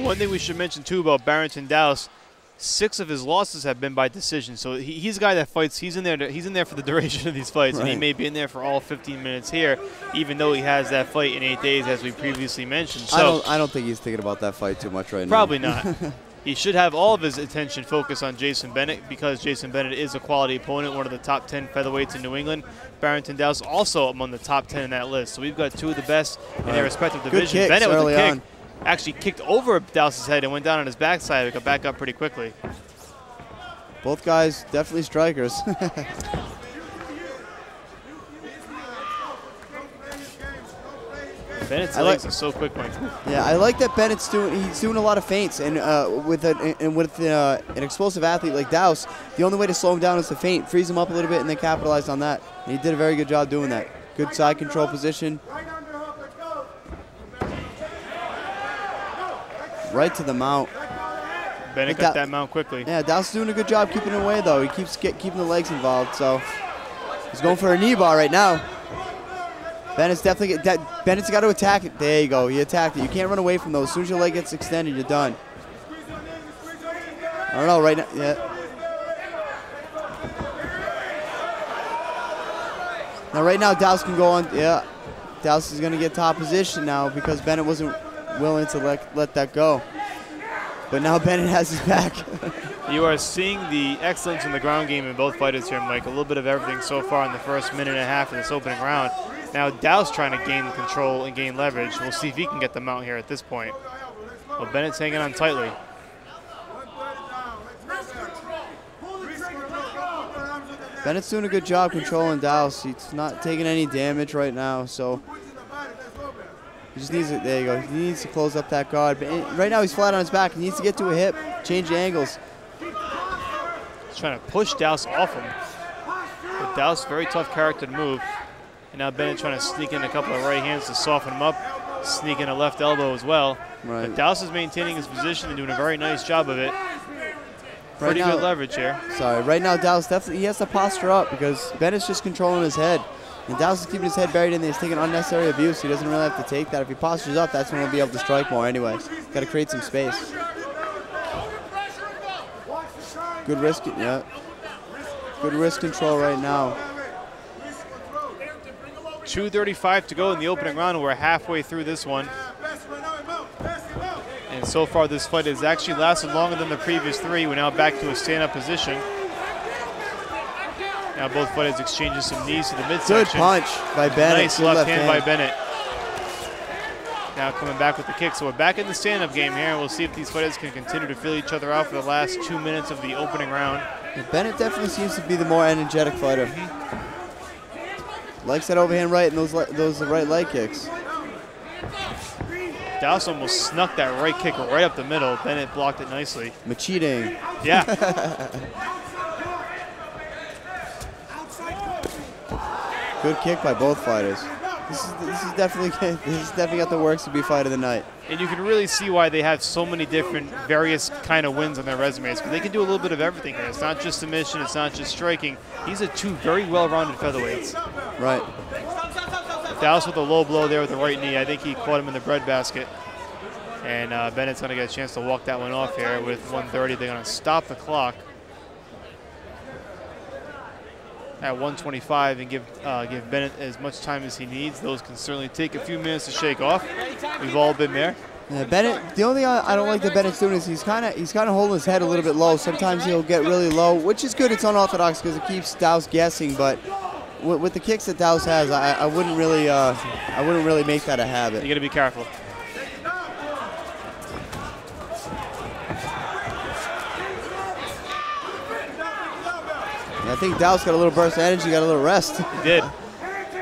one thing we should mention, too, about Barrington Douse, 6 of his losses have been by decision. So he's a guy that fights. He's in there for the duration of these fights, and he may be in there for all 15 minutes here, even though he has that fight in 8 days, as we previously mentioned. So I don't think he's thinking about that fight too much right now. Probably not. He should have all of his attention focused on Jason Bennett, because Jason Bennett is a quality opponent, one of the top 10 featherweights in New England. Barrington Douse also among the top 10 in that list. So we've got 2 of the best in their respective divisions. Bennett with a kick actually kicked over Douse's head and went down on his backside. He got back up pretty quickly. Both guys definitely strikers. Bennett's legs are so quick, Mike. Yeah, I like that Bennett's doing a lot of feints, and with an explosive athlete like Douse, the only way to slow him down is to feint, freeze him up a little bit, and then capitalize on that. And he did a very good job doing that. Good side control position. Right to the mount. Bennett got that mount quickly. Yeah, Douse is doing a good job keeping it away, though. He keeps keeping the legs involved, so he's going for a knee bar right now. Bennett's got to attack it. There you go. He attacked it. You can't run away from those. As soon as your leg gets extended, you're done. I don't know right now. Yeah. Now right now, Douse can go on. Yeah. Douse is going to get top position now because Bennett wasn't willing to let that go. But now Bennett has his back. You are seeing the excellence in the ground game in both fighters here, Mike. A little bit of everything so far in the first minute and a half of this opening round. Now Douse trying to gain control and gain leverage. We'll see if he can get the mount here at this point. Well, Bennett's hanging on tightly. Bennett's doing a good job controlling Douse. He's not taking any damage right now, so he just needs it. There you go. He needs to close up that guard. But right now he's flat on his back. He needs to get to a hip, change the angles. He's trying to push Douse off him. But Douse, very tough character to move. And now Bennett trying to sneak in a couple of right hands to soften him up, sneak in a left elbow as well. Right. But Douse is maintaining his position and doing a very nice job of it. Pretty good leverage here. Sorry, right now Douse definitely he has to posture up because Bennett's just controlling his head. And Douse is keeping his head buried in there. He's taking unnecessary abuse. He doesn't really have to take that. If he postures up, that's when he'll be able to strike more anyway. Got to create some space. Good wrist, yeah. Good wrist control right now. 2:35 to go in the opening round. We're halfway through this one. And so far this fight has actually lasted longer than the previous 3. We're now back to a stand-up position. Now both fighters exchanging some knees to the midsection. Good punch by Bennett. Nice left hand by Bennett. Now coming back with the kick. So we're back in the stand-up game here. We'll see if these fighters can continue to feel each other out for the last 2 minutes of the opening round. Bennett definitely seems to be the more energetic fighter. Likes that overhand right and those right leg kicks. Douse almost snuck that right kick right up the middle. Bennett blocked it nicely. Cheating. Yeah. Good kick by both fighters. This is definitely got the works to be fight of the night. And you can really see why they have so many different various kind of wins on their resumes, because they can do a little bit of everything here. It's not just submission, it's not just striking. These are 2 very well-rounded featherweights. Right. Douse with a low blow there with the right knee. I think he caught him in the breadbasket. And Bennett's going to get a chance to walk that one off here with 1:30. They're going to stop the clock at 1:25 and give Bennett as much time as he needs. Those can certainly take a few minutes to shake off. We've all been there. Yeah, Bennett. The only thing I don't like that Bennett's doing is he's kind of holding his head a little bit low. Sometimes he'll get really low, which is good. It's unorthodox because it keeps Douse guessing. But with the kicks that Douse has, I wouldn't really make that a habit. You got to be careful. I think Douse got a little burst of energy, got a little rest. He did.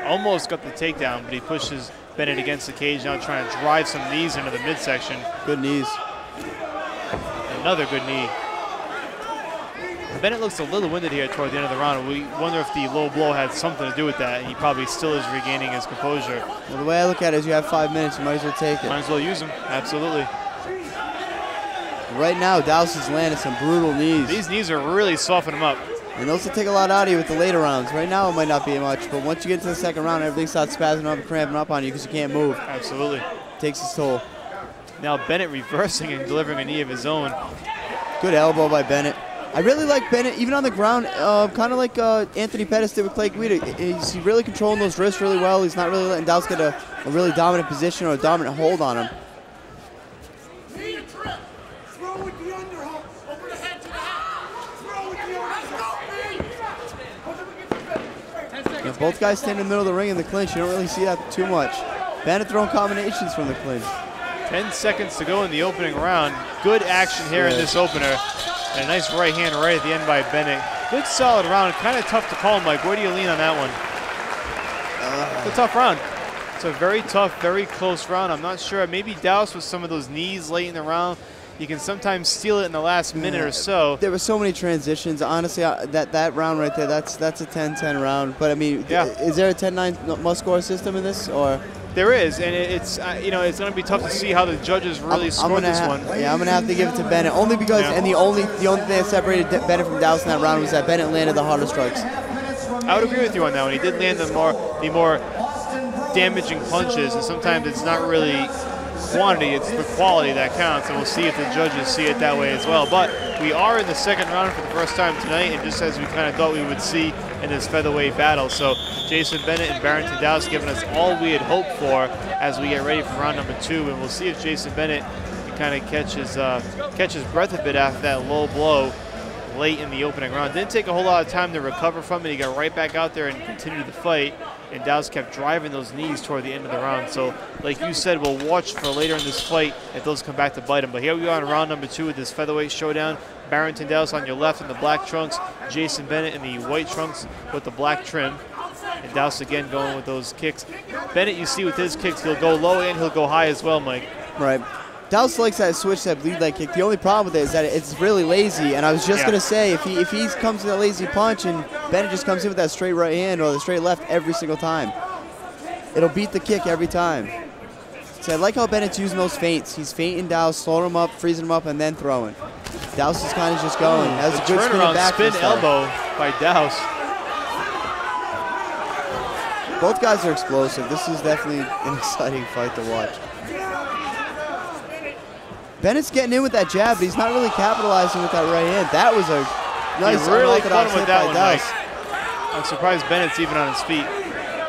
Almost got the takedown, but he pushes Bennett against the cage, now trying to drive some knees into the midsection. Good knees. Another good knee. Bennett looks a little winded here toward the end of the round. We wonder if the low blow had something to do with that. He probably still is regaining his composure. Well, the way I look at it is you have 5 minutes, you might as well take it. Might as well use them, absolutely. Right now, Douse is landing some brutal knees. These knees are really softening him up. And those will take a lot out of you with the later rounds. Right now, it might not be much, but once you get to the second round, everything starts spazzing up and cramping up on you because you can't move. Absolutely. Takes its toll. Now Bennett reversing and delivering a knee of his own. Good elbow by Bennett. I really like Bennett, even on the ground, kind of like Anthony Pettis did with Clay Guida. He's really controlling those wrists really well. He's not really letting Douse get a really dominant position or a dominant hold on him. Now, both guys stand in the middle of the ring in the clinch. You don't really see that too much. Bennett throwing combinations from the clinch. 10 seconds to go in the opening round. Good action here in this opener. And a nice right hand right at the end by Bennett. Good solid round. Kind of tough to call, Mike. Where do you lean on that one? It's a tough round. It's a very tough, very close round. I'm not sure. Maybe Douse with some of those knees late in the round. You can sometimes steal it in the last minute or so. There were so many transitions. Honestly, that round right there, that's a 10-10 round. But I mean, is there a 10-9 must-score system in this, or? There is, and it's you know, it's going to be tough to see how the judges really score this one. Yeah, I'm going to have to give it to Bennett, only because, and the only thing that separated Bennett from Douse in that round was that Bennett landed the harder strikes. I would agree with you on that one. He did land the more damaging punches, and sometimes it's not really quantity, it's the quality that counts, and we'll see if the judges see it that way as well. But we are in the second round for the first time tonight, and just as we kind of thought we would see in this featherweight battle. So Jason Bennett and Barrington Douse giving us all we had hoped for as we get ready for round number 2, and we'll see if Jason Bennett can kind of catch his breath a bit after that low blow late in the opening round. Didn't take a whole lot of time to recover from it. He got right back out there and continued the fight, and Douse kept driving those knees toward the end of the round. So like you said, we'll watch for later in this fight if those come back to bite him. But here we are in round number 2 with this featherweight showdown. Barrington Douse on your left in the black trunks, Jason Bennett in the white trunks with the black trim. And Douse again going with those kicks. Bennett, you see with his kicks, he'll go low and he'll go high as well, Mike. Right. Douse likes that switch, that bleed leg kick. The only problem with it is that it's really lazy. And I was just going to say, if he comes to that lazy punch and Bennett just comes in with that straight right hand or the straight left every single time, it'll beat the kick every time. So I like how Bennett's using those feints. He's feinting Douse, slowing him up, freezing him up, and then throwing. Douse is kind of just going. That was a good turnaround spin elbow by Douse. Both guys are explosive. This is definitely an exciting fight to watch. Bennett's getting in with that jab, but he's not really capitalizing with that right hand. That was a nice unorthodox hit by Douse. I'm surprised Bennett's even on his feet.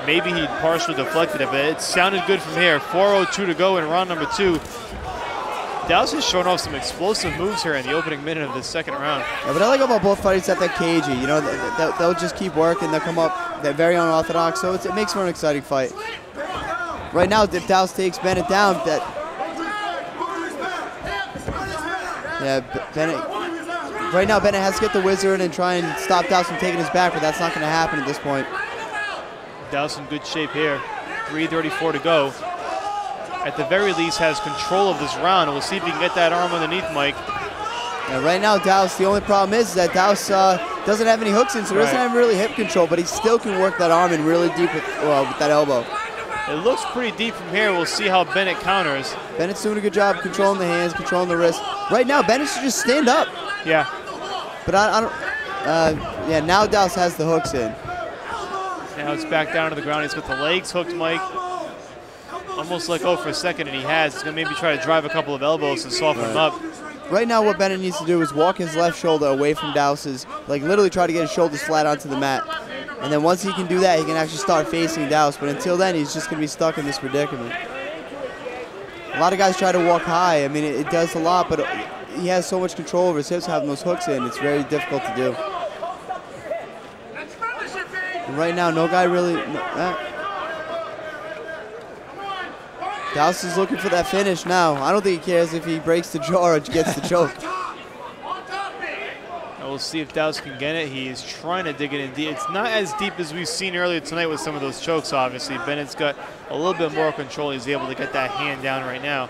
Maybe he partially deflected it, but it sounded good from here. 4:02 to go in round number 2. Douse is showing off some explosive moves here in the opening minute of the second round. Yeah, but I like about both fighters that they're cagey. You know, they'll just keep working. They'll come up. They're very unorthodox, so it makes for an exciting fight. Right now, if Douse takes Bennett down, Bennett. Right now, Bennett has to get the wizard and try and stop Douse from taking his back, but that's not going to happen at this point. Douse in good shape here. 3:34 to go. At the very least, has control of this round, and we'll see if he can get that arm underneath, Mike. Yeah, right now, Douse, the only problem is that Douse doesn't have any hooks in, so he doesn't have really hip control, but he still can work that arm in really deep with that elbow. It looks pretty deep from here. We'll see how Bennett counters. Bennett's doing a good job controlling the hands, controlling the wrist. Right now, Bennett should just stand up. Yeah. But I don't. Yeah, now Douse has the hooks in. Now it's back down to the ground. He's got the legs hooked, Mike. Almost let go for a second, and he has. He's going to maybe try to drive a couple of elbows to soften him up. Right now, what Bennett needs to do is walk his left shoulder away from Douse's, like literally try to get his shoulders flat onto the mat. And then once he can do that, he can actually start facing Douse. But until then, he's just going to be stuck in this predicament. A lot of guys try to walk high. I mean, it does a lot, but he has so much control over his hips having those hooks in. It's very difficult to do. And right now, no guy really... Douse is looking for that finish now. I don't think he cares if he breaks the jaw or gets the choke. We'll see if Douse can get it. He is trying to dig it in deep. It's not as deep as we've seen earlier tonight with some of those chokes, obviously. Bennett's got a little bit more control. He's able to get that hand down right now.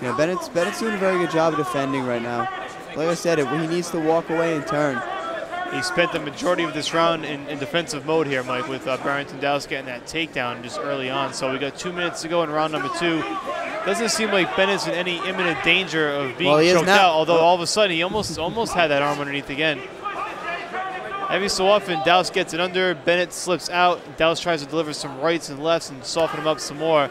Yeah, Bennett's doing a very good job of defending right now. Like I said, he needs to walk away and turn. He spent the majority of this round in defensive mode here, Mike, with Barrington Douse getting that takedown just early on. So we got 2 minutes to go in round number 2. Doesn't seem like Bennett's in any imminent danger of being choked out, although all of a sudden he almost had that arm underneath again. Every so often, Douse gets it under, Bennett slips out, Douse tries to deliver some rights and lefts and soften him up some more.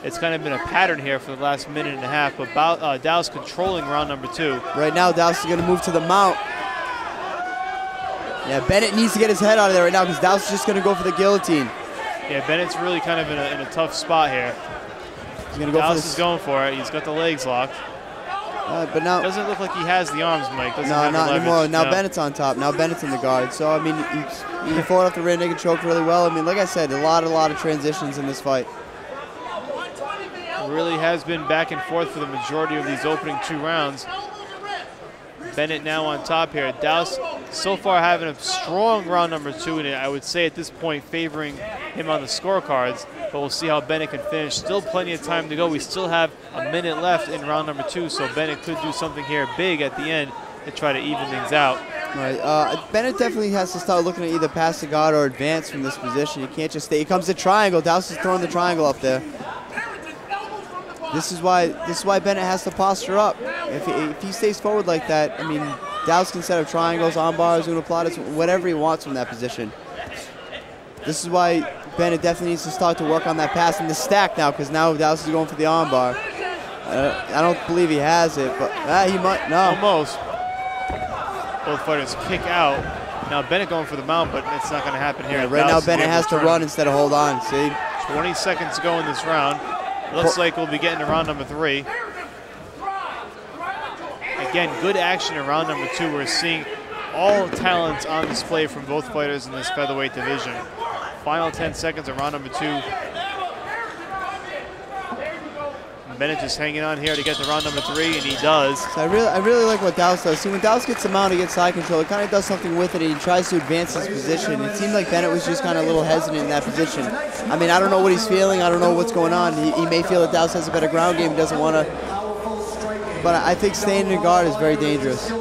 It's kind of been a pattern here for the last minute and a half, but Douse controlling round number 2. Right now, Douse is going to move to the mount. Yeah, Bennett needs to get his head out of there right now because Douse is just going to go for the guillotine. Yeah, Bennett's really kind of in a tough spot here. He's going to go Douse for this. is going for it. He's got the legs locked. But now doesn't look like he has the arms, Mike. Doesn't no, have not the anymore. leverage. Now No. Bennett's on top. Now Bennett's in the guard. So I mean, he fought off the rear naked choke really well. I mean, like I said, a lot of transitions in this fight. It really has been back and forth for the majority of these opening 2 rounds. Bennett now on top here. Douse so far having a strong round number 2, and I would say at this point favoring him on the scorecards, but we'll see how Bennett can finish. Still plenty of time to go. We still have a minute left in round number 2, so Bennett could do something here big at the end to try to even things out. Right. Bennett definitely has to start looking at either pass the guard or advance from this position. You can't just stay. He comes to triangle. Douse is throwing the triangle up there. This is why Bennett has to posture up. If he stays forward like that, I mean, Douse can set up triangles, arm bars, uniplatas, whatever he wants from that position. This is why Bennett definitely needs to start to work on that pass and the stack now, because now Douse is going for the arm bar. I don't believe he has it, but he might. No. Almost. Both fighters kick out. Now Bennett going for the mount, but it's not going to happen here. Yeah, right now Bennett has to run instead of hold on. See? 20 seconds to go in this round. Looks like we'll be getting to round number 3. Again, good action in round number 2. We're seeing all talents on display from both fighters in this featherweight division. Final 10 seconds of round number 2. Bennett just hanging on here to get to round number 3, and he does. So I really like what Douse does. See, when Douse gets the mount, he gets side control. He kind of does something with it, and he tries to advance his position. It seemed like Bennett was just kind of a little hesitant in that position. I mean, I don't know what he's feeling. I don't know what's going on. He may feel that Douse has a better ground game. He doesn't want to. But I think staying in the guard is very dangerous.